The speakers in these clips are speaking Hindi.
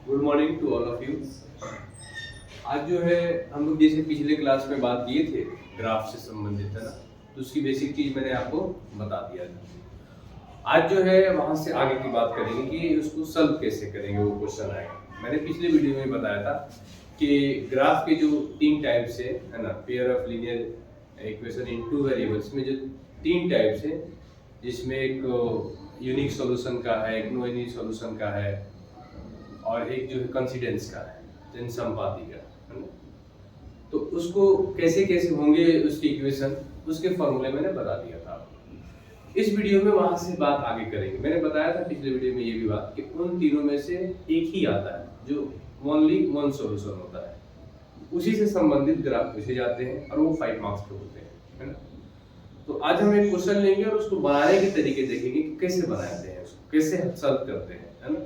Good morning to all of you. आज जो है हम लोग जैसे पिछले क्लास में बात किए थे ग्राफ से संबंधित, है ना, तो उसकी बेसिक चीज मैंने आपको बता दिया था। आज जो है वहां से आगे की बात करेंगे कि उसको सॉल्व कैसे करेंगे, वो क्वेश्चन आएगा। मैंने पिछले वीडियो में बताया था कि ग्राफ के जो तीन टाइप्स है ना, pair of linear equation in two variables में जो तीन टाइप्स है, जिसमें एक यूनिक सॉल्यूशन का है, एक नो यूनिक सॉल्यूशन का है, और एक जो है कंसिडेंस का है, जनसंपाति का, है ना। तो उसको कैसे कैसे होंगे उसकी इक्वेशन, उसके फॉर्मूले मैंने बता दिया था आपको। इस वीडियो में वहां से बात आगे करेंगे। मैंने बताया था पिछले वीडियो में ये भी बात कि उन तीनों में से एक ही आता है जो ओनली वन सॉल्यूशन होता है, उसी से संबंधित ग्राफ पूछे जाते हैं और वो 5 मार्क्स के होते हैं, है ना। तो आज हम एक क्वेश्चन लेंगे और उसको बनाने के तरीके देखेंगे कि कैसे बनाते हैं, उसको कैसे सॉल्व करते हैं, है ना।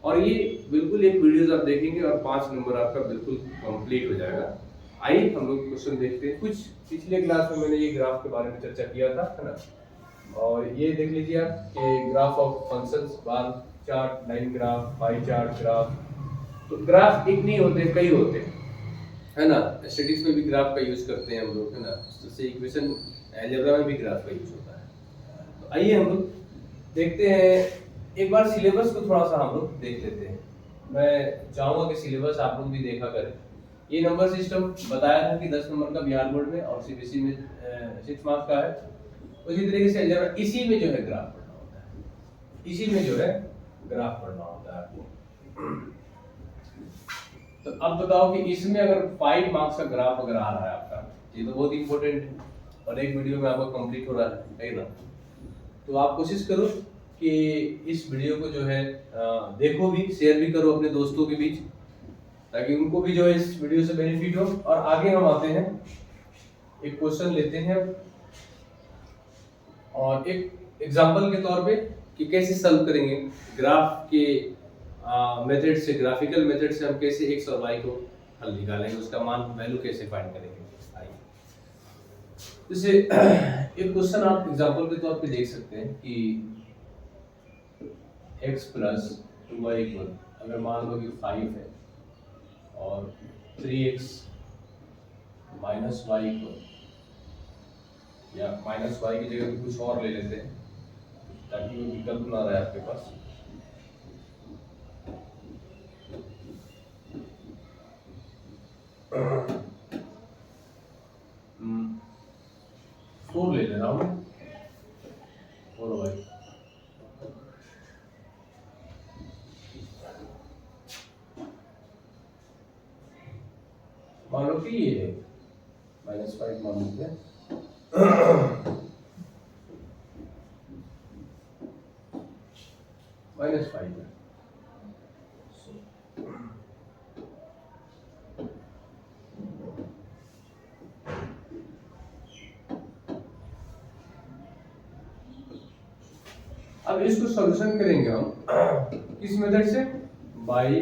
और ये बिल्कुल एक वीडियोस आप देखेंगे और 5 नंबर आपका बिल्कुल कंप्लीट हो जाएगा। आइए हम लोग क्वेश्चन देखते हैं। कुछ पिछले क्लास में मैंने ये ग्राफ के बारे में चर्चा किया था, है ना। और ये देख लीजिए आप कि graph of functions, bar chart, line graph, pie chart graph. तो ग्राफ एक नहीं होते, कई होते हैं, है ना। स्टैटिस्टिक्स में भी ग्राफ का यूज करते हैं हम लोग, है ना। जैसे इक्वेशन अलजेब्रा में भी ग्राफ का यूज होता है। तो आइए हम लोग देखते हैं। एक बार सिलेबस को थोड़ा सा हम लोग देख लेते हैं। मैं चाहूंगा कि सिलेबस आप लोग भी देखा करें। ये नंबर सिस्टम बताया था कि 10 नंबर का बिहार बोर्ड में और सीबीएसई में 6 मार्क्स का है। उसी तरीके से अलजेब्रा, इसी में जो है ग्राफ पढ़ना होता है, इसी में जो है ग्राफ पढ़ना होता है आपको। तो अब बताओ कि इसमें अगर 5 मार्क्स का ग्राफ अगर आ रहा है आपका, ये तो बहुत इंपॉर्टेंट है और एक वीडियो में आपका कंप्लीट हो रहा है ना। तो आप कोशिश करो कि इस वीडियो को जो है देखो भी, शेयर भी करो अपने दोस्तों के बीच, ताकि उनको भी जो है इस वीडियो से बेनिफिट हो। और आगे हम आते हैं, एक क्वेश्चन लेते हैं और एक एग्जांपल के तौर पे कि कैसे सॉल्व करेंगे ग्राफ के मेथड से, ग्राफिकल मेथड से हम कैसे एक्स और वाई को हल निकालेंगे, उसका मान वैल्यू कैसे फाइंड करेंगे। जैसे एक क्वेश्चन आप एग्जांपल के तौर पे देख सकते हैं कि x प्लस 2y इक्वल, अगर मान लो कि 5 है और 3x माइनस वाई इक्वल, या माइनस वाई की जगह कुछ और ले लेते हैं ताकि वो विकल्प ना रहे आपके पास। फोर ले ले रहा हूँ, 4y मान लो कि ये -5 मान लेते हैं। -5 है। अब इसको सॉल्यूशन करेंगे हम किस मेथड से? बाय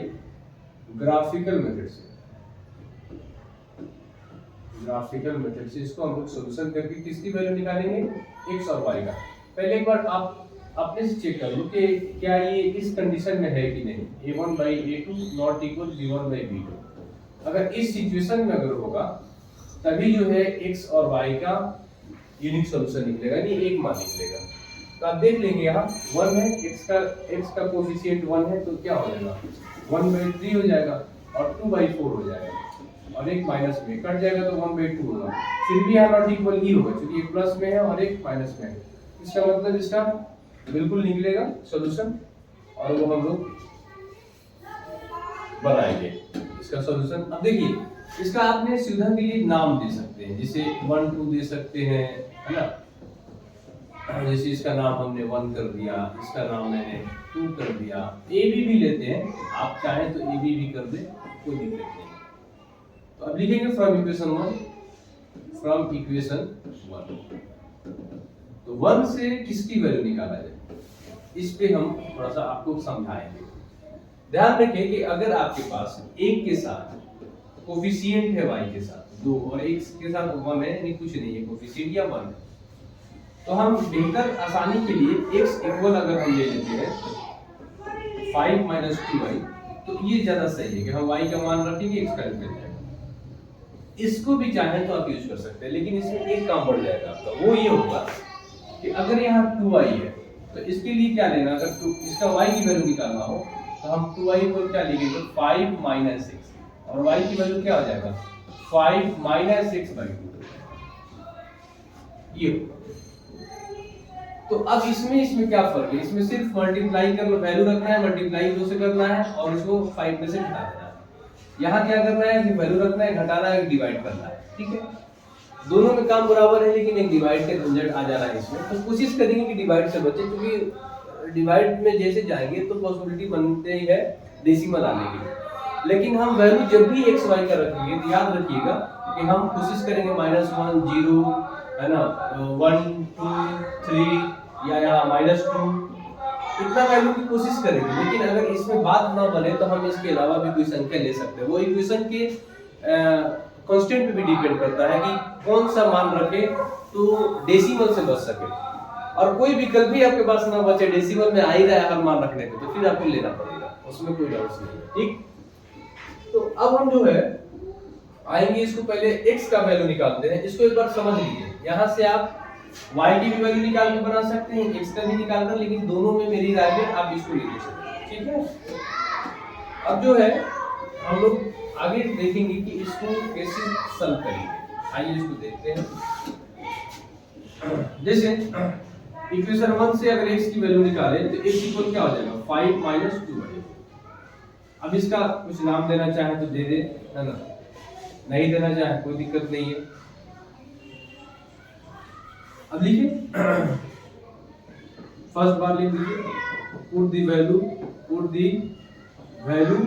ग्राफिकल मेथड से। ग्राफिकल मेथड से इसको हम लोग सॉल्यूशन करके किसकी वैल्यू निकालेंगे? x और y का। पहले एक बार आप अपने से चेक कर लो कि क्या ये इस कंडीशन में है कि नहीं, a1/a2 नॉट इक्वल b1/b2। अगर इस सिचुएशन में अगर होगा तभी जो है x और y का यूनिक सॉल्यूशन निकलेगा, यानी एक मान निकलेगा। तो आप देख लेंगे यहाँ 1 है, x का कोएफिशिएंट 1 है, तो क्या हो जाएगा 1/3 हो जाएगा और 2/4 हो जाएगा, और एक माइनस में कट जाएगा तो 1/2 होगा। फिर भी यहाँ नॉट इक्वल ही होगा क्योंकि एक प्लस में है और एक माइनस में है। इसका मतलब इसका बिल्कुल निकलेगा सॉल्यूशन, और वो हम लोग बनाएंगे इसका सॉल्यूशन। अब देखिए, इसका आपने सुविधा के लिए नाम दे सकते हैं, जैसे 1 2 दे सकते हैं, है ना। जैसे इसका नाम हमने 1 कर दिया, इसका नाम मैंने 2 कर दिया। ए बी भी लेते हैं, आप चाहें तो ए बी भी कर दे, कोई दिक्कत नहीं। तो अब लिखेंगे फ्रॉम इक्वेशन 1, फ्रॉम इक्वेशन 1। तो 1 से किसकी वैल्यू निकाला जाए, इस पे हम थोड़ा सा आपको समझाएंगे। ध्यान रखें कि अगर आपके पास एक के साथ कोफिशिएंट है y के साथ 2 और एक के साथ 1 है, यानी कुछ नहीं है, कोफिशिएंट या 1 है, तो हम बेहतर आसानी के लिए x इक्वल अगर हम ले लेते हैं 5 - 2y, तो ये ज्यादा सही है कि हम y का मान रखेंगे, x का निकल जाएगा। इसको भी चाहें तो आप यूज कर सकते हैं, लेकिन इसमें एक काम बढ़ जाएगा आपका, वो ये होगा कि अगर यहाँ 2y है तो इसके लिए क्या लेना, अगर इसका y की वैल्यू निकालना हो तो हम 2y को क्या लिखेंगे, 5 माइनस 6, और y की वैल्यू क्या हो जाएगा, 5 माइनस 6/2 ये होगा। तो अब इसमें क्या फर्क है, इसमें सिर्फ मल्टीप्लाई कर वैल्यू रखना है, मल्टीप्लाई 2 से करना है और इसको 5 में से घटा देना है। यहाँ क्या करना है, कि वैल्यू रखना है, घटाना है, डिवाइड करना है, ठीक है। दोनों में काम बराबर है, लेकिन एक डिवाइड का झंझट आ जा रहा है इसमें, तो कोशिश करेंगे कि डिवाइड से बचे, क्योंकि डिवाइड में जैसे जाएंगे तो पॉसिबिलिटी बनते ही है डेसिमल आने की। लेकिन हम वैल्यू जब भी एक्स वाई का रखेंगे तो याद रखिएगा कि हम कोशिश करेंगे -1 0 है ना, 1 2 3 या यहाँ -2 इतना वैल्यू की कोशिश करेंगे। लेकिन अगर इसमें बात ना बने तो हम इसके अलावा भी कोई संख्या ले सकते हैं। वो इक्वेशन के कांस्टेंट पे भी डिपेंड करता है कि कौन सा मान रखे तो डेसिमल से बच सके, और कोई विकल्प भी आपके पास ना बचे, डेसिमल में आ ही रहा है हर मान रखने को, तो फिर आपको लेना पड़ेगा, उसमें कोई डाउट नहीं है, ठीक। तो अब हम जो है आएंगे, इसको पहले x का वैल्यू निकालते हैं। इसको एक बार समझ लीजिए, यहाँ से आप y की भी वैल्यू निकाल के बना सकते हैं, x का भी निकाल कर, लेकिन दोनों में मेरी राय में आप इसको ले सकते हैं, ठीक है। अब जो है हम लोग आगे देखेंगे कि इसको कैसे सॉल्व करेंगे। आइए इसको देखते हैं। जैसे इक्वेशन 1 से अगर x की वैल्यू निकालें तो x इक्वल क्या हो जाएगा, 5 माइनस 2y। अब इसका कुछ नाम देना चाहे तो दे दे, है ना, नहीं देना चाहे कोई दिक्कत नहीं है। अब लिखिए, फर्स्ट बार लिख दीजिए, put the value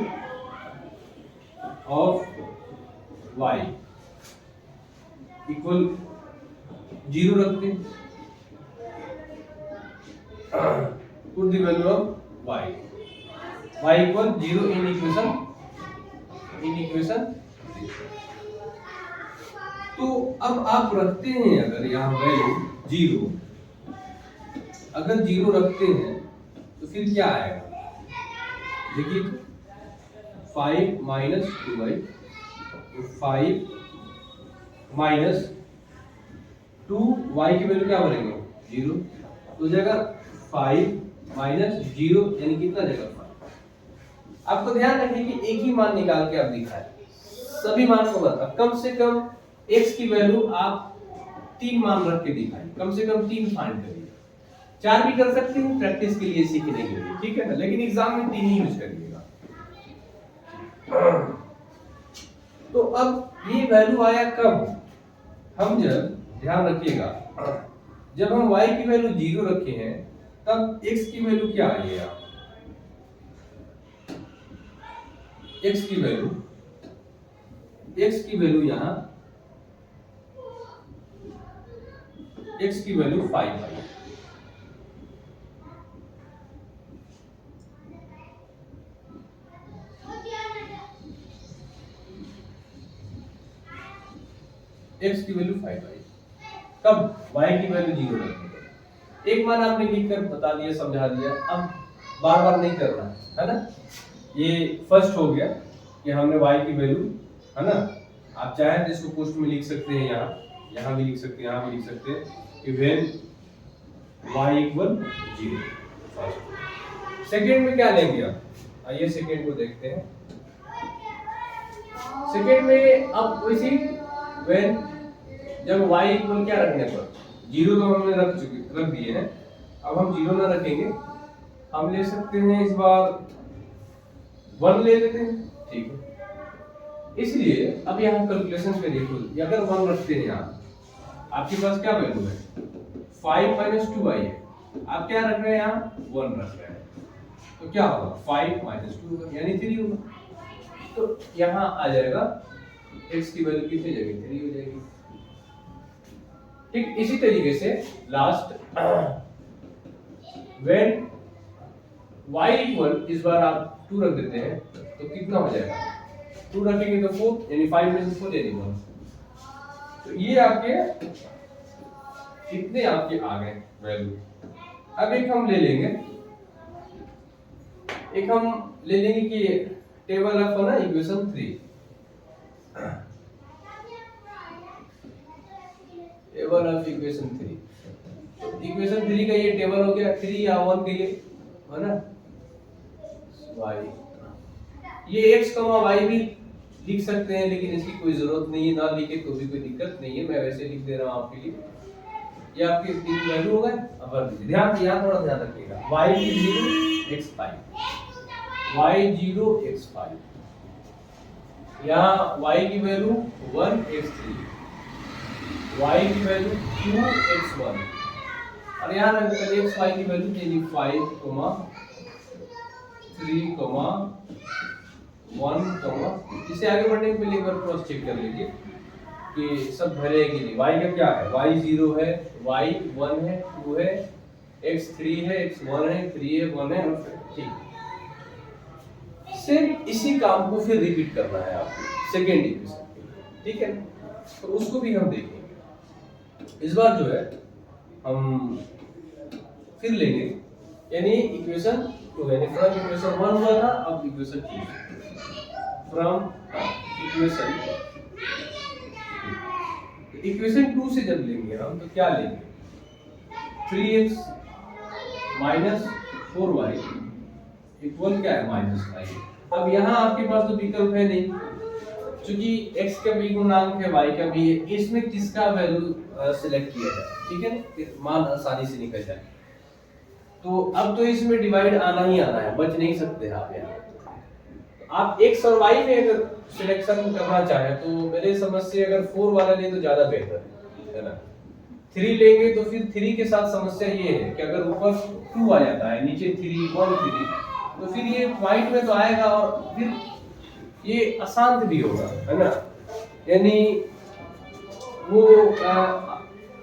of y equal 0 रखते हैं, put the value of y equal 0 in equation. तो अब आप रखते हैं अगर यहाँ वैल्यू 0, अगर 0 रखते हैं तो फिर क्या आएगा, देखिए 5 माइनस 2y, 5 माइनस 2y की वैल्यू क्या बनेगा, 0, तो जाएगा 5 माइनस 0 यानी कितना जाएगा 5। आपको ध्यान रखिए कि एक ही मान निकाल के आप दिखाएं, सभी मान को बता, कम से कम x की वैल्यू आप 3 मान रख के दिखाएं, कम से कम 3 फाइंड करिए। 4 भी कर सकते हैं प्रैक्टिस के लिए, सीखने के लिए, ठीक है ना, लेकिन एग्जाम में 3 ही यूज करिएगा। तो अब ये वैल्यू आया कब, हम जब, ध्यान रखिएगा, जब हम y की वैल्यू 0 रखे हैं तब x की वैल्यू क्या आई है, x की वैल्यू यहाँ x की वैल्यू 5 आई। x की वैल्यू 5 आई, कब, y की वैल्यू 0 रखने पर। एक मान आपने लिखकर बता दिया, समझा दिया, अब बार बार नहीं करना है ना। ये फर्स्ट हो गया कि हमने y की वैल्यू, है ना, आप चाहें तो इसको पोस्ट में लिख सकते हैं, यहाँ भी लिख सकते हैं, यहाँ भी लिख सकते हैं कि when y equal 0। First, second में क्या लेंगे आप, आइए सेकंड को देखते हैं। सेकंड में अब वैसे व्हेन, जब y इक्वल क्या रखने पर, 0 तो हमने रख दिए हैं, अब हम 0 ना रखेंगे, हम ले सकते हैं इस बार 1 ले लेते हैं, ठीक है। इसलिए अब यहाँ कैलकुलेशन करिए खुद, अगर 1 रखते हैं यहाँ, आपके पास क्या वैल्यू है, 5 माइनस 2y है, आप क्या रख रहे हैं यहाँ, 1 रख रहे हैं, तो क्या होगा, 5 माइनस 2 यानी 3 होगा। तो यहाँ आ जाएगा x की वैल्यू कितनी जगह, 3 हो जाएगी, ठीक। इसी तरीके से लास्ट, व्हेन y इक्वल, इस बार आप 2 रख देते हैं तो कितना हो जाएगा, 2 रखेंगे तो 4 यानी 5 में से 4 यानी 1। तो ये आपके कितने आपके आ गए वैल्यू। अब एक हम ले लेंगे कि टेबल ऑफ ना equation 3, table of equation 3, equation 3 का ये टेबल हो गया, 3 या 1 के लिए है ना y, ये x, y भी लिख सकते हैं लेकिन इसकी कोई जरूरत नहीं है, ना लिखे तो भी कोई दिक्कत नहीं है, मैं वैसे लिख दे रहा हूं आपके लिए। ये आपके तीन वैल्यू हो गए। अब भर दीजिए, ध्यान यहाँ थोड़ा ध्यान रखिएगा, y0 x5, y0 x5, यहाँ y की वैल्यू 1 x3, y की वैल्यू 2 x1, और यहाँ रखकर xy की वैल्यू यानी 5, 3, 1, इसे आगे बढ़ने के लिए एक बार क्रॉस चेक कर लीजिए कि सब भरे है कि नहीं। y का क्या है, y 0 है, y 1 है, 2 है, x 3 है, x 1 है, 3 है, 1 है, और ठीक सिर्फ इसी काम को फिर रिपीट करना है आपको सेकेंड इक्वेशन, ठीक है, तो उसको भी हम देखेंगे। इस बार जो है हम फिर लेंगे, यानी इक्वेशन 2, यानी फ्रॉम इक्वेशन 1 हुआ था, अब इक्वेशन 2, फ्रॉम इक्वेशन 2 से जब लेंगे हम तो क्या लेंगे, 3x माइनस 4y इक्वल क्या है, -5। अब यहाँ आपके पास तो विकल्प है नहीं, क्योंकि x का भी गुणांक है, y का भी है, इसमें किसका वैल्यू सिलेक्ट किया जाए, ठीक है, मान आसानी से निकल जाए। तो अब तो इसमें डिवाइड आना ही आना है, बच नहीं सकते आप यहाँ। आप x और y में अगर सिलेक्शन करना चाहें तो मेरे समझ से अगर 4 वाला ले तो ज्यादा बेहतर है ना। 3 लेंगे तो फिर 3 के साथ समस्या ये है कि अगर ऊपर 2 आ जाता है, नीचे 3, 1, 3, तो फिर ये पॉइंट में तो आएगा और फिर ये अशांत भी होगा, है ना, यानी वो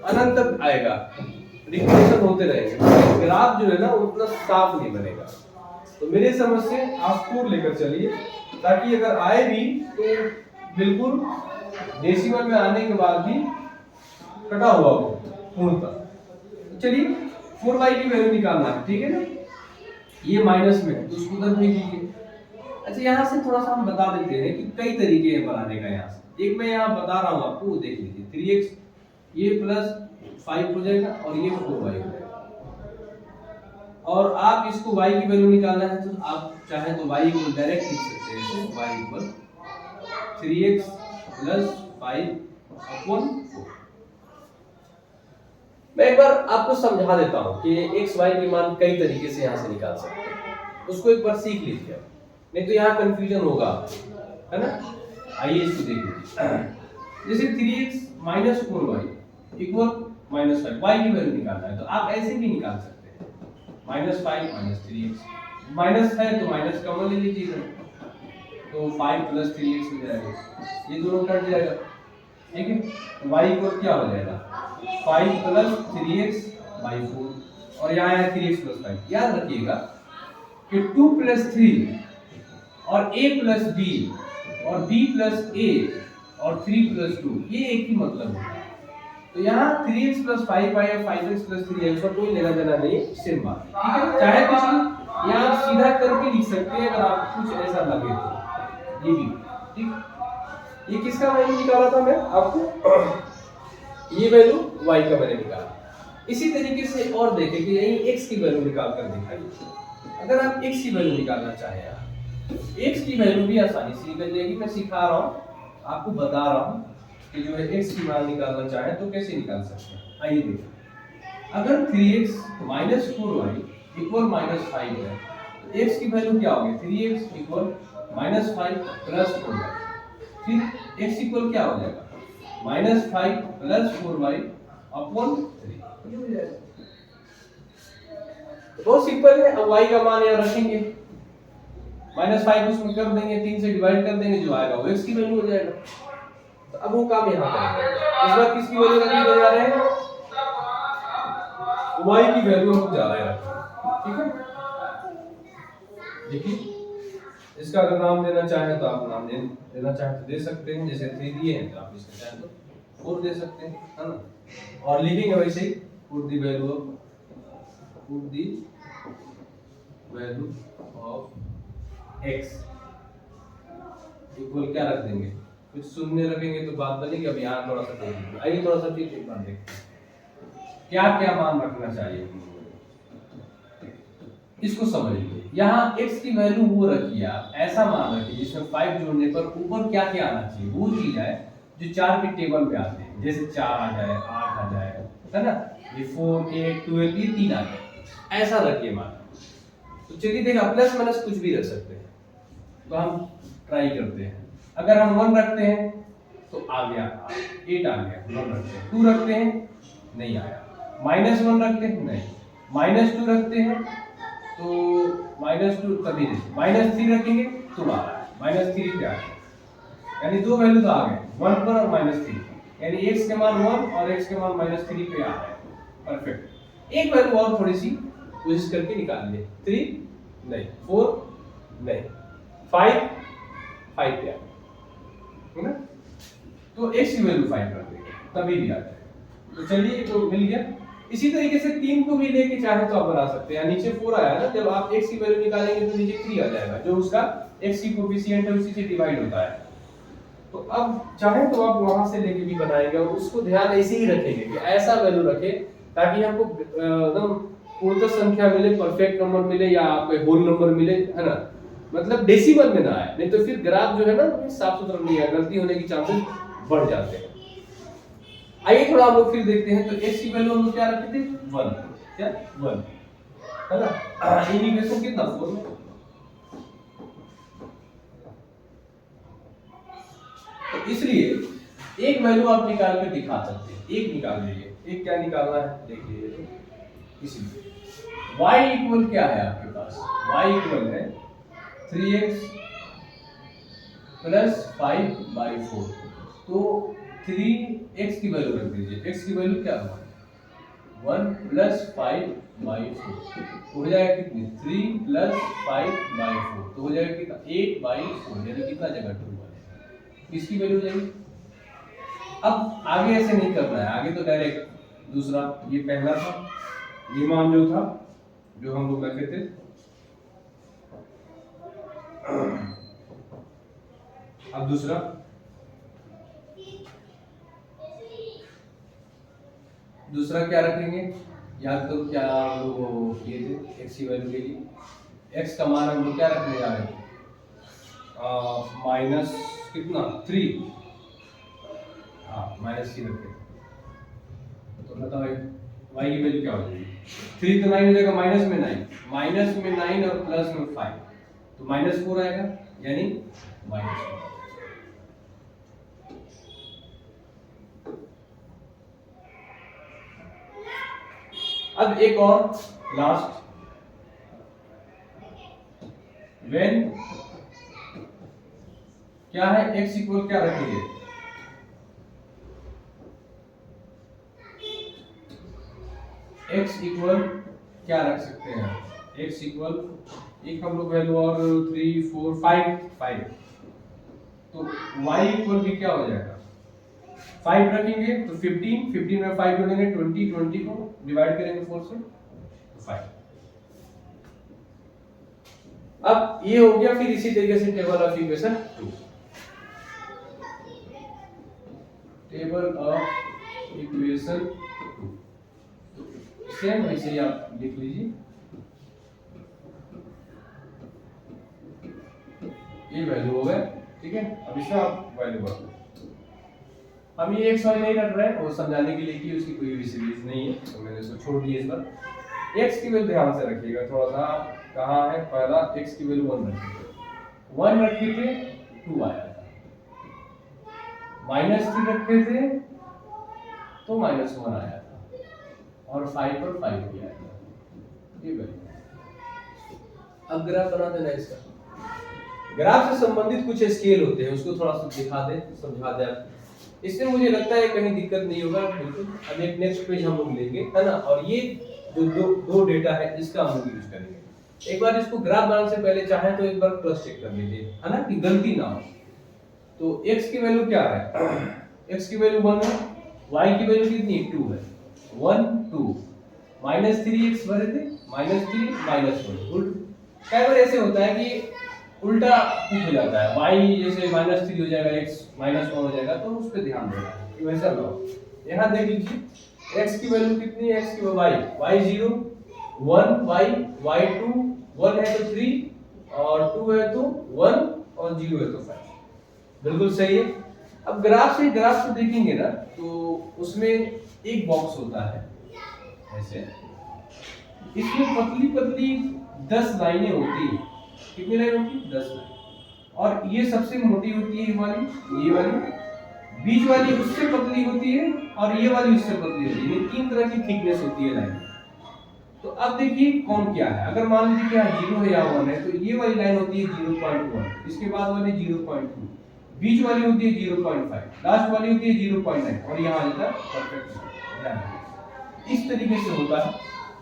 अनंत तक आएगा, रिपीटेशन होते रहेंगे, ग्राफ जो है ना उतना साफ नहीं बनेगा। तो मेरे समझ से आप 4 लेकर चलिए, ताकि अगर आए भी तो बिल्कुल डेसिमल में आने के बाद भी कटा हुआ हो पूर्णतः। चलिए 4y की वैल्यू निकालना है, ठीक है ना, ये माइनस में है तो उसको उधर भेज दीजिए। अच्छा यहाँ से थोड़ा सा हम बता देते हैं कि कई तरीके हैं बनाने का। यहाँ से एक मैं यहाँ बता रहा हूँ आपको, देख लीजिए, 3x ये प्लस 5 हो जाएगा और ये 4y हो जाएगा, और आप इसको y की वैल्यू निकालना है तो आप चाहे तो y को डायरेक्ट लिख सकते हैं, y equal 3x plus 5 upon 4। मैं एक बार आपको समझा देता हूं कि x y के मान कई तरीके से यहां से निकाल सकते हैं, उसको एक बार सीख लीजिए, नहीं तो यहाँ कंफ्यूजन होगा, है ना। आइए इसको देख लीजिए, जैसे 3x minus 4y equal -5, y की वैल्यू निकालना है तो आप ऐसे भी निकाल सकते हैं, -5 माइनस 3x, माइनस है तो माइनस कॉमन ले लीजिएगा, तो 5 प्लस 3x हो जाएगा, ये दोनों कट जाएगा, ठीक है। y इक्वल क्या हो जाएगा, 5 प्लस 3x बाई 4, और यहाँ है 3x प्लस 5। याद रखिएगा कि 2 प्लस 3 और a प्लस b और b प्लस a और 3 प्लस 2 ये एक ही मतलब है। तो यहाँ 3x प्लस 5y और 5x प्लस 3x और कोई लेना देना नहीं, सेम बात, ठीक है। चाहे कुछ यहाँ आप सीधा करके लिख सकते हैं अगर आपको कुछ ऐसा लगे तो, ये भी ठीक। ये किसका वैल्यू निकाला था मैं आपको, ये वैल्यू y का मैंने निकाला। इसी तरीके से और देखें कि यही x की वैल्यू निकाल कर दिखाइए। अगर आप x की वैल्यू निकालना चाहें, x की वैल्यू भी आसानी से निकल जाएगी, मैं सिखा रहा हूँ, आपको बता रहा हूँ कि जो है x की मान निकालना चाहे तो कैसे निकाल सकते हैं। आइए देखिए, अगर 3x माइनस 4y इक्वल -5 है तो x की वैल्यू क्या होगी, 3x इक्वल -5 प्लस 4y, फिर x इक्वल क्या हो जाएगा, -5 प्लस 4y अपॉन 3, ये हो जाएगा। बहुत सिंपल है। अब y का मान यहाँ रखेंगे, -5 उसमें कर देंगे, 3 से डिवाइड कर देंगे, जो आएगा वो x की वैल्यू हो जाएगा। तो अब वो काम यहाँ करेंगे, इस बार किसकी वैल्यू रखने जा रहे हैं, y की वैल्यू हम जा रहे हैं, ठीक है। देखिए इसका अगर नाम देना चाहे तो आप नाम देना चाहे तो दे सकते हैं, जैसे 3 दिए हैं तो आप इसका चाहे तो 4 दे सकते हैं, है ना, और लिखेंगे वैसे ही, put the value of x equal क्या रख देंगे, कुछ शून्य रखेंगे तो बात बनेगी। अब यहाँ थोड़ा सा देखेंगे, आइए थोड़ा सा चीज एक बार देखते हैं क्या क्या मान रखना चाहिए, इसको समझ लीजिए। यहाँ x की वैल्यू वो रखिए, आप ऐसा मान रखिए जिसमें 5 जोड़ने पर ऊपर क्या क्या आना चाहिए, वो चीज है जो 4 के टेबल पे आते हैं, जैसे 4 आ जाए, 8 आ जाए, है ना, ये 4 8 12 ये 3 आ जाए, ऐसा रखिए मान। तो चलिए देखा, प्लस माइनस कुछ भी रख सकते हैं, तो हम ट्राई करते हैं। अगर हम 1 रखते हैं तो आ गया 8 आ गया, 1 रखते हैं, 2 रखते हैं नहीं आया, -1 रखते हैं नहीं, -2 रखते हैं तो -2 कभी नहीं, -3 रखेंगे तो आ रहा है, -3 पे आ गया, यानी दो वैल्यू तो आ गए, 1 पर और -3, यानी x के मान 1 और x के मान -3 पे आ रहा है। परफेक्ट। एक वैल्यू और थोड़ी सी कोशिश करके निकाल लिए, 3 नहीं, 4 नहीं, 5 पे आ गया, है ना, तो x की वैल्यू 5 कर देंगे तभी भी आ जाएगा। तो चलिए, तो मिल गया। इसी तरीके से 3 को भी लेके चाहे तो आप बना सकते हैं, नीचे 4 आया ना, जब आप x की वैल्यू निकालेंगे तो नीचे 3 आ जाएगा, जो उसका x की कोएफिशिएंट है उसी से डिवाइड होता है। तो अब चाहे तो आप वहां से लेके भी बनाएंगे, और उसको ध्यान ऐसे ही रखेंगे कि ऐसा वैल्यू रखें ताकि हमको एकदम पूर्ण संख्या मिले, परफेक्ट नंबर मिले, या आपको होल नंबर मिले, है ना, मतलब डेसिमल में ना आए, नहीं तो फिर ग्राफ जो है ना साफ सुथरा नहीं है, गलती होने की चांसेस बढ़ जाते हैं। आइए थोड़ा हम लोग फिर देखते हैं। तो x की वैल्यू हम लोग क्या रखे थे, 1, क्या 1, है ना, इक्वेशन कितना 4 में। तो इसलिए एक वैल्यू आप निकाल के दिखा सकते हैं, एक निकाल लीजिए। एक क्या निकालना है देख लीजिए। तो इसलिए y इक्वल क्या है आपके पास, y इक्वल है 3x प्लस 5/4। तो 3x की वैल्यू रख दीजिए, x की वैल्यू क्या होगा 1 प्लस 5/4, तो हो जाएगा कितनी 3 प्लस 5/4, तो हो जाएगा कितना 8/4, यानी कितना जगह 2 है, इसकी वैल्यू हो जाएगी। अब आगे ऐसे नहीं करना है, आगे तो डायरेक्ट दूसरा, ये पहला था, ये मान जो था जो हम लोग रखे थे, अब दूसरा, दूसरा क्या रखेंगे, याद करो क्या हम लोग किए थे x की वैल्यू के लिए। x का मान हम लोग क्या रखने जा रहे थे, माइनस कितना 3, हाँ -3 रखे। तो बताओ y की वैल्यू क्या हो जाएगी, 3 तो 9 हो जाएगा, माइनस में 9 और प्लस में 5, तो -4 आएगा, यानी -4। अब एक और लास्ट, व्हेन क्या है, x इक्वल क्या रखेंगे, x इक्वल क्या रख सकते हैं, x इक्वल एक हम लोग वैल्यू और 3 4 5, तो y इक्वल भी क्या हो जाएगा 5 रखेंगे, तो 15 में 5 जोड़ेंगे 20 को डिवाइड करेंगे 4 से, तो 5। अब ये हो गया। फिर इसी तरीके से table of equation 2, table of equation 2 same ऐसे ही आप लिख लीजिए, ये वैल्यू हो गए, ठीक है। अब इसका आप वैल्यू भर, हम ये x y नहीं रख रहे हैं, वो समझाने के लिए कि उसकी कोई भी सीरीज नहीं है, तो मैंने इसको छोड़ दिया इस बार। x की वैल्यू ध्यान से रखिएगा थोड़ा सा, कहाँ है, पहला x की वैल्यू 1 रखिए, 1 रखे थे 2 आया था, -3 रखे थे तो -1 आया था, और 5 पर 5 भी आया था, ये वैल्यू। अब ग्राफ बना देना इसका, ग्राफ से संबंधित कुछ स्केल होते हैं, उसको थोड़ा सा दिखा दे, समझा दे। इससे मुझे लगता है कहीं दिक्कत नहीं होगा, बिल्कुल। अब एक नेक्स्ट पेज हम लोग लेंगे, है ना, और ये जो दो डेटा है इसका हम लोग यूज करेंगे। एक बार इसको ग्राफ बनाने से पहले चाहे तो एक बार प्लस चेक कर लीजिए, है ना, कि गलती ना हो। तो x की वैल्यू क्या है, x की वैल्यू 1 है, y की वैल्यू कितनी 2 है, 1 2 -3x भरे थे, -3 -1 गुड। कई बार ऐसे होता है कि उल्टा कुछ हो जाता है, y जैसे -3 हो जाएगा, x -1 हो जाएगा, तो उस पर ध्यान देना है कि वैसा ना हो। यहाँ देख लीजिए x की वैल्यू कितनी है, x की y 0 1 y 2 1 है तो 3 और 2 है तो 1 और 0 है तो 5, बिल्कुल सही है। अब ग्राफ को देखेंगे ना तो उसमें एक बॉक्स होता है ऐसे, इसमें पतली पतली 10 लाइनें होती है। कितनी लाइन होती है? 10 लाइन। और ये सबसे मोटी होती है ये वाली, बीच वाली उससे पतली होती है और ये वाली उससे पतली होती है। ये 3 तरह की थिकनेस होती है लाइन। तो अब देखिए कौन क्या है। अगर मान लीजिए कि यहाँ 0 है या 1 है तो ये वाली लाइन होती है 0.1, इसके बाद वाली 0.2, बीच वाली होती है 0.5, लास्ट वाली होती है 0.9 और यहाँ आ जाता है परफेक्ट। इस तरीके से होता है।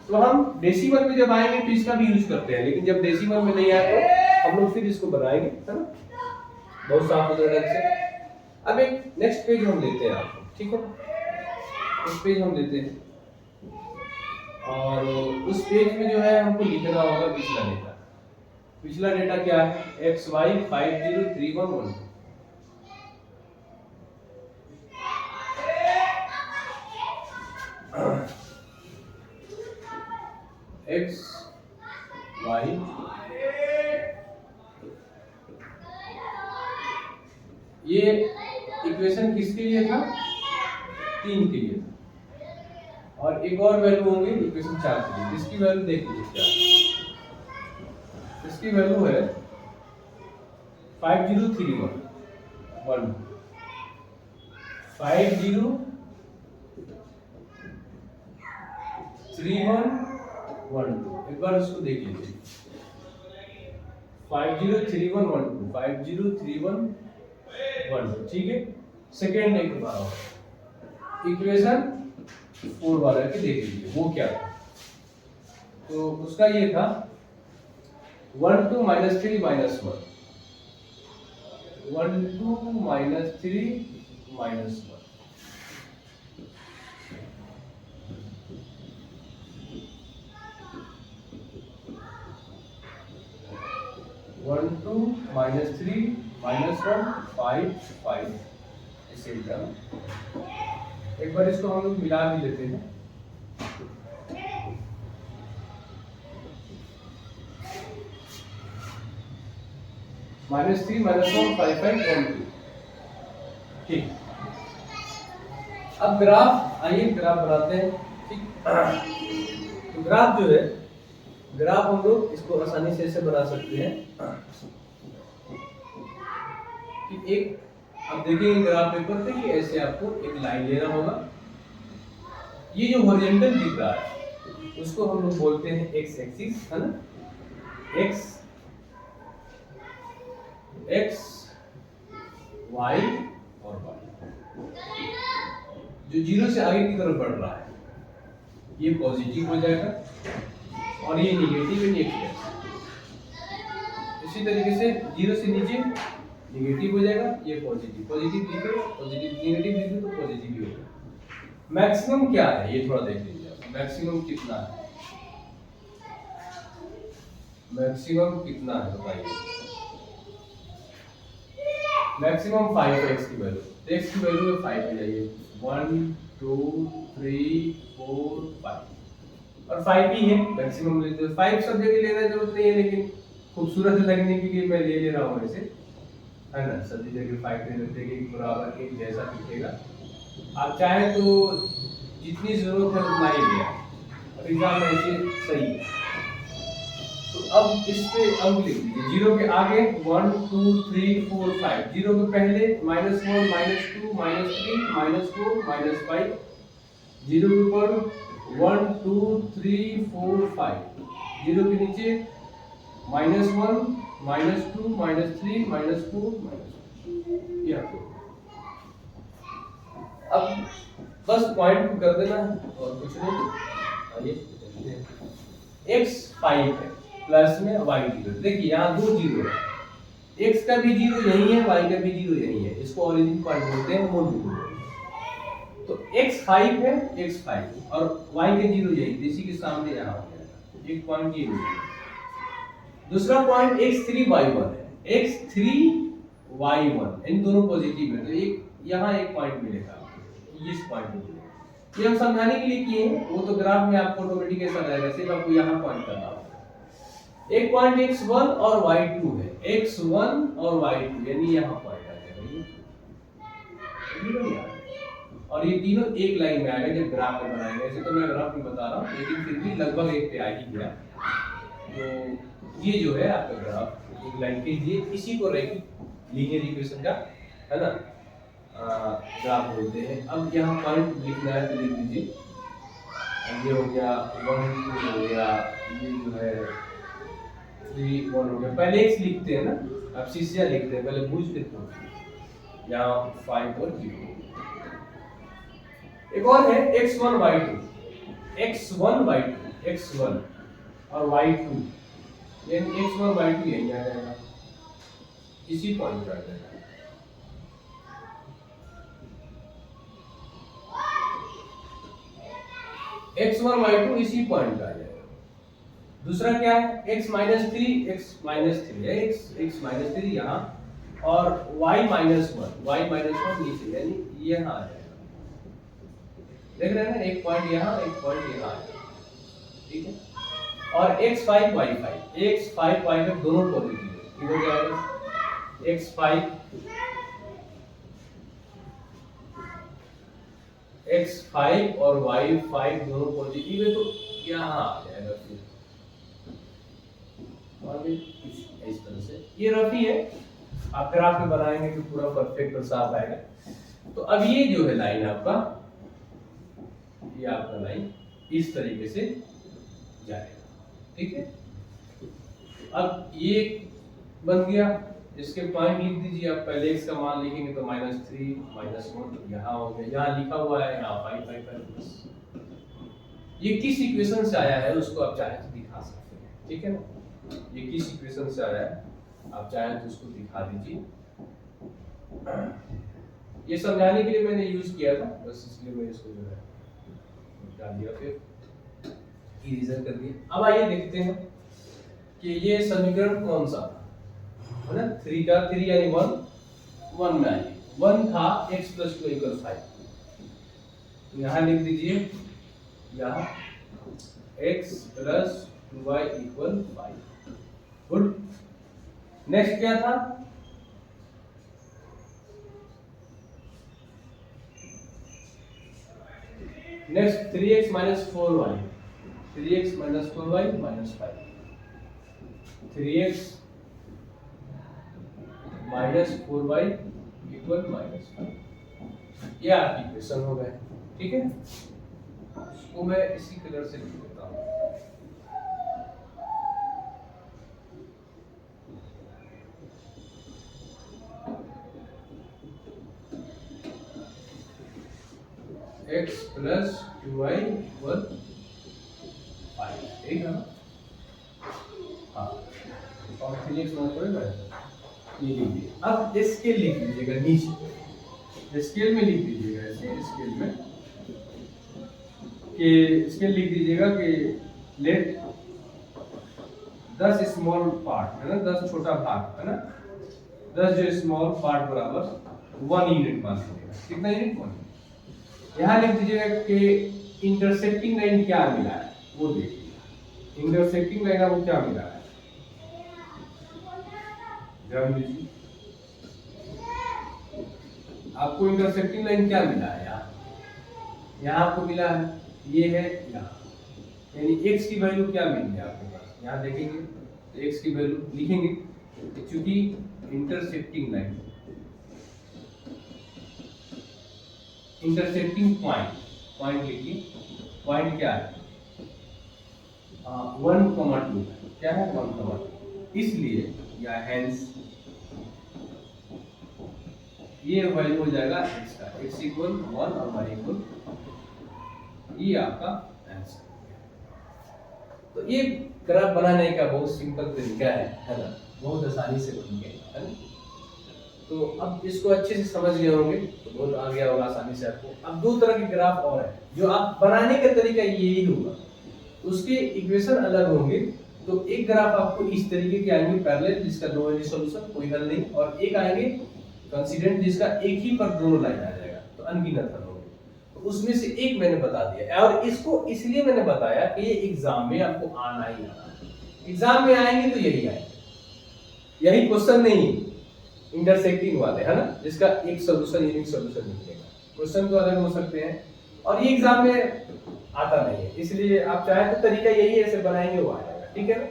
तो हम डेसिमल में जब आएंगे तो इसका भी यूज करते हैं, लेकिन जब डेसिमल में नहीं आए तो हम लोग फिर इसको बनाएंगे, है ना, बहुत साफ हो जाएगा इससे। अब एक नेक्स्ट पेज हम लेते हैं आपको, ठीक है, उस पेज हम लेते हैं और उस पेज में जो है हमको लिखना होगा पिछला डेटा क्या है, XY 503112, XY ये इक्वेशन किसके लिए था, 3 के लिए था, और एक और वैल्यू होंगे इक्वेशन 4 के लिए। इसकी वैल्यू देख लीजिए क्या, इसकी वैल्यू है 503112, 503112, एक बार इसको देख लीजिए, 503112, 503112, ठीक है। सेकेंड एक बार इक्वेशन 4 वाला के देख लीजिए वो क्या था। तो उसका ये था 1 2 -3 -1, 1 2 -3 -1, 1 2 -3 -1 5 5, ऐसे एक बार इसको हम लोग मिला भी लेते हैं। -3 -1 5 5 1 2, ठीक। अब ग्राफ, आइए ग्राफ बनाते हैं, ठीक। तो ग्राफ जो है, ग्राफ हम लोग इसको आसानी से ऐसे बना सकते हैं कि एक, अब देखिए ग्राफ पेपर पे कि ऐसे आपको एक लाइन लेना होगा। ये जो हॉरिजॉन्टल दिख रहा है उसको हम लोग बोलते हैं एक्स एक्सिस, है ना, एक्स वाई और वाई, जो 0 से आगे की तरफ बढ़ रहा है ये पॉजिटिव हो जाएगा और ये निगेटिव है, इसी तरीके से 0 से नीचे नेगेटिव हो जाएगा, ये पॉजिटिव, पॉजिटिव लिखे पॉजिटिव, नेगेटिव लिखे तो पॉजिटिव ही होगा। मैक्सिमम क्या है ये थोड़ा देख लीजिए, मैक्सिमम कितना है, मैक्सिमम कितना है बताइए। मैक्सिमम 5 है x की वैल्यू, तो x की वैल्यू है 5 पे जाइए, 1 2 3 4 5 और 5 ही है मैक्सिमम लेते हैं। 5 सब जगह लेने की जरूरत नहीं है, लेकिन खूबसूरत लगने के लिए मैं ले रहा हूँ ऐसे, है ना, सभी जगह 5 ले लेते हैं कि बराबर एक जैसा दिखेगा। आप चाहे तो जितनी जरूरत है उतना ही ले आए, एग्जाम में ऐसे सही है। तो अब इस पे अंक लिख दीजिए, 0 के आगे 1 2 3 4 5, 0 के पहले -1 -2 -3 -4 -5, 0 के ऊपर 1 2 3 4 5, 0 के नीचे -1 -2 -3 -4 -5, ये आपको अब बस पॉइंट कर देना है और कुछ नहीं। आइए x 5 है प्लस में y 0, देखिए यहाँ 2 0 है, x का भी 0 यही है, y का भी 0 यही है, इसको ओरिजिन पॉइंट बोलते हैं, मूल बिंदु। तो x 5 है, x 5 और y के 0 यही, इसी के सामने यहाँ हो जाएगा, एक पॉइंट ये हो गया। दूसरा पॉइंट x 3 y 1 है, x3y1 इन दोनों पॉजिटिव है, तो एक यहाँ एक पॉइंट मिलेगा, इस पॉइंट में मिलेगा। ये हम समझाने के लिए किए हैं, वो तो ग्राफ में आपको ऑटोमेटिक ऐसा रहेगा, सिर्फ आपको यहाँ पॉइंट करना होगा। एक पॉइंट x1 और y2 है, x1 और y2 यानी यहाँ पॉइंट आ जाएगा ये, और ये तीनों एक लाइन में आएगा जब ग्राफ में बनाएंगे। ऐसे तो मैं ग्राफ में बता रहा हूँ, लेकिन फिर भी लगभग एक पे आ ही गया। तो ये जो है आपका ग्राफ एक लाइन के लिए, इसी को रैखिक लीनियर इक्वेशन का है ना ग्राफ बोलते हैं। अब यहाँ पॉइंट लिखना है तो लिख दीजिए, ये हो गया 1 2 हो गया, ये जो है 3 1 हो गया। पहले x लिखते हैं ना, अब सीधा लिखते हैं, पहले बूझ लेते हैं। यहाँ 5 और 0। एक और है x1 y2, x1 y2, x1 और y2, यानी x1 y2 यही आ जाएगा, इसी पॉइंट पर आ जाएगा। x1 y2 इसी पॉइंट पे आ जाएगा। दूसरा क्या है, x माइनस 3 है, x माइनस 3 यहाँ, और y माइनस 1 नीचे, यानी ये यहाँ आ जाएगा। देख रहे हैं ना, एक पॉइंट यहाँ, एक पॉइंट यहाँ आ जाएगा, ठीक है। और x5 y5 दोनों पॉजिटिव है, इधर जाएगा x5 और y5 दोनों पॉजिटिव है, तो यहाँ आ जाएगा फिर। और इस तरह से ये रफी है, आप ग्राफ में बनाएंगे तो पूरा परफेक्ट और साफ आएगा। तो अब ये जो है लाइन आपका, ये आपका लाइन इस तरीके से जाएगा, ठीक है। अब ये बन गया, इसके पॉइंट लिख दीजिए आप। पहले x का मान लिखेंगे तो -3 -1 यहाँ हो गया, यहाँ लिखा हुआ है, यहाँ 5 ये किस इक्वेशन से आया है उसको आप चाहे तो दिखा सकते हैं, ठीक है ना। ये किस इक्वेशन से आया है आप चाहे तो उसको दिखा दीजिए। ये समझाने के लिए मैंने यूज किया था, बस इसलिए मैं इसको जो है डाल दिया, फिर इरेजर कर दिया। अब आइए देखते हैं कि ये समीकरण कौन सा है ना। 3 का 3 यानी 1 में आइए, 1 था x + 2 = 5, तो यहाँ लिख दीजिए, यहाँ x + 2y = 5। गुड। नेक्स्ट क्या था, next 3x - 4y, 3x - 4y - 5, 3x - 4y = -5। ये आपकी इक्वेशन हो गए, ठीक है। इसको मैं इसी कलर से लिख देता हूँ। x + 2y = 5, ठीक है ना। हाँ, और 3x - 4y ये लिख दिए। अब स्केल लिख लीजिएगा नीचे, स्केल में लिख दीजिएगा, ऐसे स्केल में कि स्केल लिख दीजिएगा कि लेट 10 स्मॉल पार्ट है ना, 10 छोटा भाग है ना, 10 जो स्मॉल पार्ट बराबर 1 यूनिट मान लीजिएगा। कितना यूनिट? 1। यहाँ लिख दीजिएगा कि इंटरसेक्टिंग लाइन क्या मिला है वो देखिए। इंटरसेक्टिंग लाइन आपको क्या मिला है, ध्यान दीजिए, आपको इंटरसेक्टिंग लाइन क्या मिला है। यहाँ आपको मिला है, ये है यहाँ, यानी x की वैल्यू क्या मिली है आपके पास। यहाँ देखेंगे तो x की वैल्यू लिखेंगे, क्योंकि इंटरसेक्टिंग लाइन, इंटरसेक्टिंग पॉइंट लिखिए। पॉइंट क्या है, 1,2 क्या है, 1,2, इसलिए या हेंस ये वैल्यू हो जाएगा x का, x = 1 और y = ये आपका आंसर। तो ये ग्राफ बनाने का बहुत सिंपल तरीका है ना, बहुत आसानी से बन गया है ना। तो अब इसको अच्छे से समझ गए होंगे तो बहुत आ गया होगा आसानी से आपको। अब 2 तरह के ग्राफ और है, जो आप बनाने का तरीका यही होगा, उसके इक्वेशन अलग होंगे तो एक ग्राफ आपको इस तरीके के आएंगे पैरेलल, जिसका दो एनी सॉल्यूशन, कोई हल नहीं, और एक आएंगे कोइंसिडेंट जिसका एक ही पर दोनों लाइन आ जाएगा, तो अनगिनत हल होंगे। तो उसमें से एक मैंने बता दिया, और इसको इसलिए मैंने बताया कि ये एग्जाम में आपको आना ही आना है। एग्जाम में आएंगे तो यही आएंगे, यही क्वेश्चन नहीं इंटरसेक्टिंग वाले, है ना, जिसका एक सॉल्यूशन यूनिक सॉल्यूशन निकलेगा। क्वेश्चन तो अलग हो सकते हैं और ये एग्जाम में आता नहीं है, इसलिए आप चाहे तो तरीका यही है, ऐसे बनाएंगे वो आ जाएगा, ठीक है ना।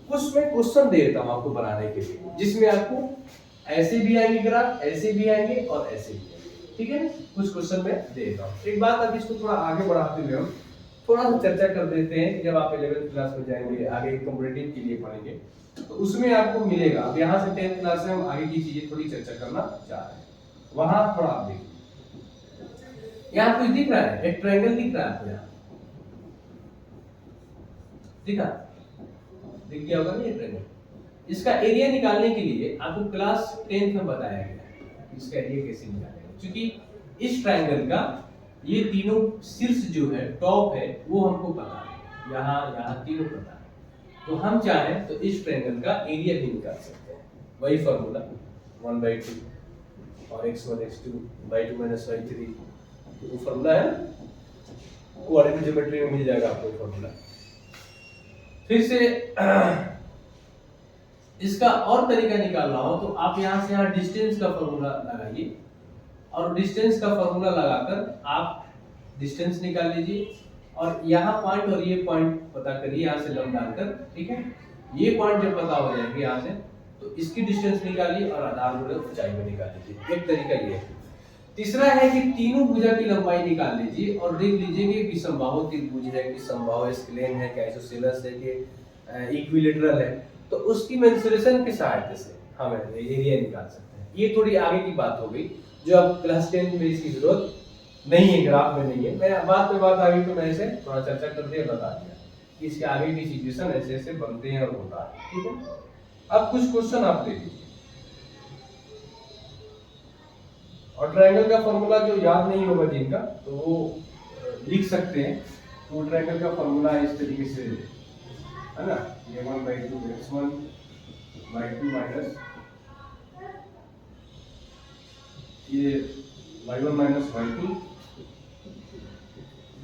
कुछ मैं क्वेश्चन दे देता हूं आपको बनाने के लिए, जिसमें आपको ऐसे भी आएंगे ग्राफ, ऐसे भी आएंगे और ऐसे भी आएंगे, ठीक है ना। कुछ क्वेश्चन मैं दे देता हूं। एक बात, अब इसको थोड़ा आगे बढ़ाते हुए हम थोड़ा सा चर्चा कर देते हैं। जब आप 11th क्लास में जाएंगे, आगे कॉम्पिटिटिव के लिए पढ़ेंगे, तो उसमें आपको मिलेगा। अब यहाँ से 10th क्लास में हम आगे की चीजें थोड़ी चर्चा करना चाह रहे हैं, वहां थोड़ा आप देखिए। यहाँ कुछ दिख रहा है, एक ट्रायंगल दिख रहा है आपको, यहाँ दिखा, दिख गया होगा ना ये ट्रायंगल। इसका एरिया निकालने के लिए आपको क्लास 10th में बताया गया इसका एरिया कैसे निकालेंगे, क्योंकि इस ट्रायंगल का ये तीनों शीर्ष जो है, टॉप है, वो हमको पता है, यहाँ तीनों पता है। तो हम चाहें तो इस ट्रायंगल का एरिया भी निकाल सकते हैं। वही फॉर्मूला 1/2 और x1 x2 y2 - y3, वो फॉर्मूला है, कोऑर्डिनेट ज्योमेट्री में मिल जाएगा आपको फॉर्मूला। फिर से इसका और तरीका निकालना हो तो आप यहाँ से यहाँ डिस्टेंस का फॉर्मूला लगाइए, और डिस्टेंस का फॉर्मूला लगाकर आप डिस्टेंस निकाल लीजिए, और यहाँ पॉइंट और ये पॉइंट पता करिए यहाँ से लंब डालकर, ठीक है। ये पॉइंट जब पता हो जाएंगे यहाँ से, तो इसकी डिस्टेंस निकालिए और आधारभूत ऊंचाई में निकाल लीजिए। एक तरीका ये है। तीसरा है कि तीनों भुजा की लंबाई निकाल लीजिए और देख लीजिए कि समबाहु त्रिभुज है कि समबाहु स्क्लेन है कि आइसोसेलेस है कि इक्विलेटरल है, तो उसकी मेंसुरेशन की सहायता से हम एरिया निकाल सकते हैं। ये थोड़ी आगे की बात हो गई, जो अब क्लास 10 में इसकी जरूरत नहीं है, ग्राफ में नहीं है। मैं बात आ गई तो मैं इसे थोड़ा चर्चा कर दिया, बता दिया कि इसके आगे की सिचुएशन ऐसे ऐसे बनते हैं और होता है, ठीक है। अब कुछ क्वेश्चन आप दे दीजिए, और ट्रायंगल का फॉर्मूला जो याद नहीं होगा जिनका, तो वो लिख सकते हैं। तो ट्रायंगल का फॉर्मूला इस तरीके से है ना, ये 1/2 x1 y2 माइनस ये y1 - y2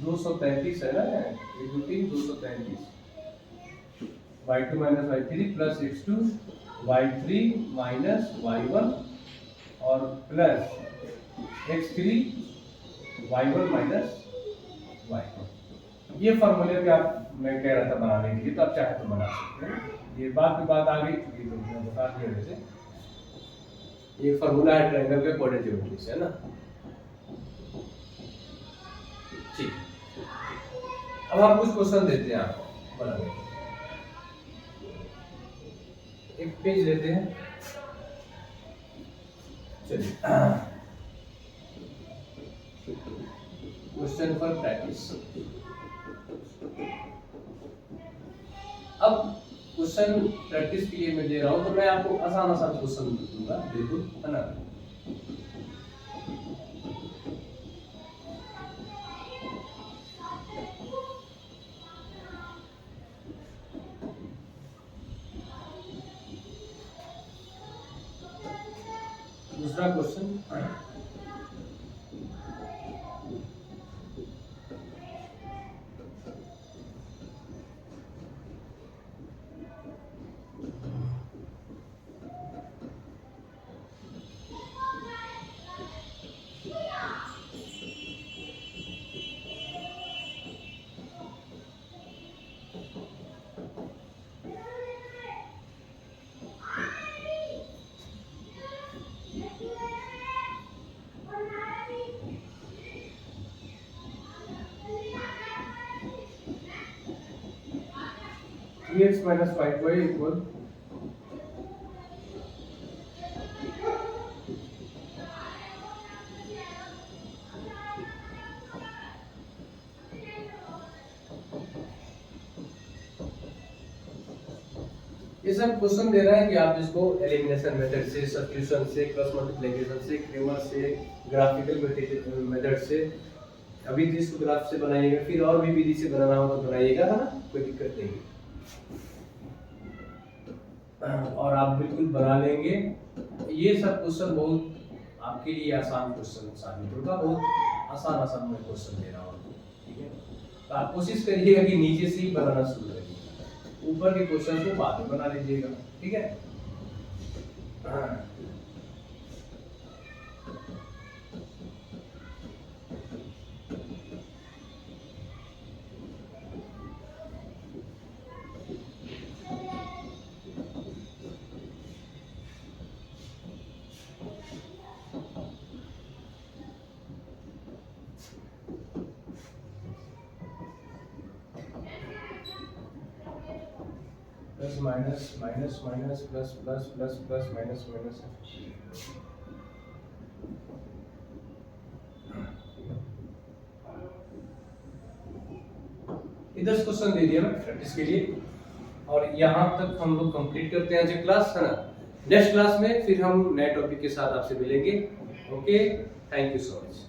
233 है ना, 1 2 3 233 y2 - y3 plus x2 y3 minus y1 और plus x3 y1 minus y2। ये फॉर्मूले पे आप, मैं कह रहा था बनाने के लिए, तो आप चाहे तो बना सकते हैं। ये बात आ गई, मैं बता दिया वैसे। ये फॉर्मूला है ट्रायंगल के कोऑर्डिनेट ज्योमेट्री से, है ना। ठीक, अब हम कुछ क्वेश्चन देते हैं आपको बनाने के। एक पेज लेते हैं, चलिए क्वेश्चन फॉर प्रैक्टिस। अब क्वेश्चन प्रैक्टिस के लिए मैं दे रहा हूं, तो मैं आपको आसान क्वेश्चन दूंगा, बिल्कुल, है ना। दूसरा question, x minus 5y equal ये सब क्वेश्चन दे रहा है कि आप इसको एलिमिनेशन मेथड से, सब्स्टिट्यूशन से, क्रॉस मल्टीप्लिकेशन से, क्रेमर से, ग्राफिकल मेथड से, अभी तो इसको ग्राफ से बनाइएगा, फिर और भी विधि से बनाना हो तो बनाइएगा, है ना, कोई दिक्कत नहीं है। और आप बिल्कुल बना लेंगे। ये सब क्वेश्चन बहुत आपके लिए आसान क्वेश्चन साबित होगा, बहुत आसान आसान मैं क्वेश्चन दे रहा हूँ आपको, ठीक है। तो आप कोशिश करिएगा कि नीचे से ही बनाना शुरू करिए, ऊपर के क्वेश्चन को बाद में बना लीजिएगा, ठीक है। Plus minus minus minus plus plus plus plus minus minus. ये 10 क्वेश्चन दे दिया मैं प्रैक्टिस के लिए, और यहाँ तक हम लोग कंप्लीट करते हैं आज की क्लास, है ना। नेक्स्ट क्लास में फिर हम नए टॉपिक के साथ आपसे मिलेंगे। Okay, thank you so much.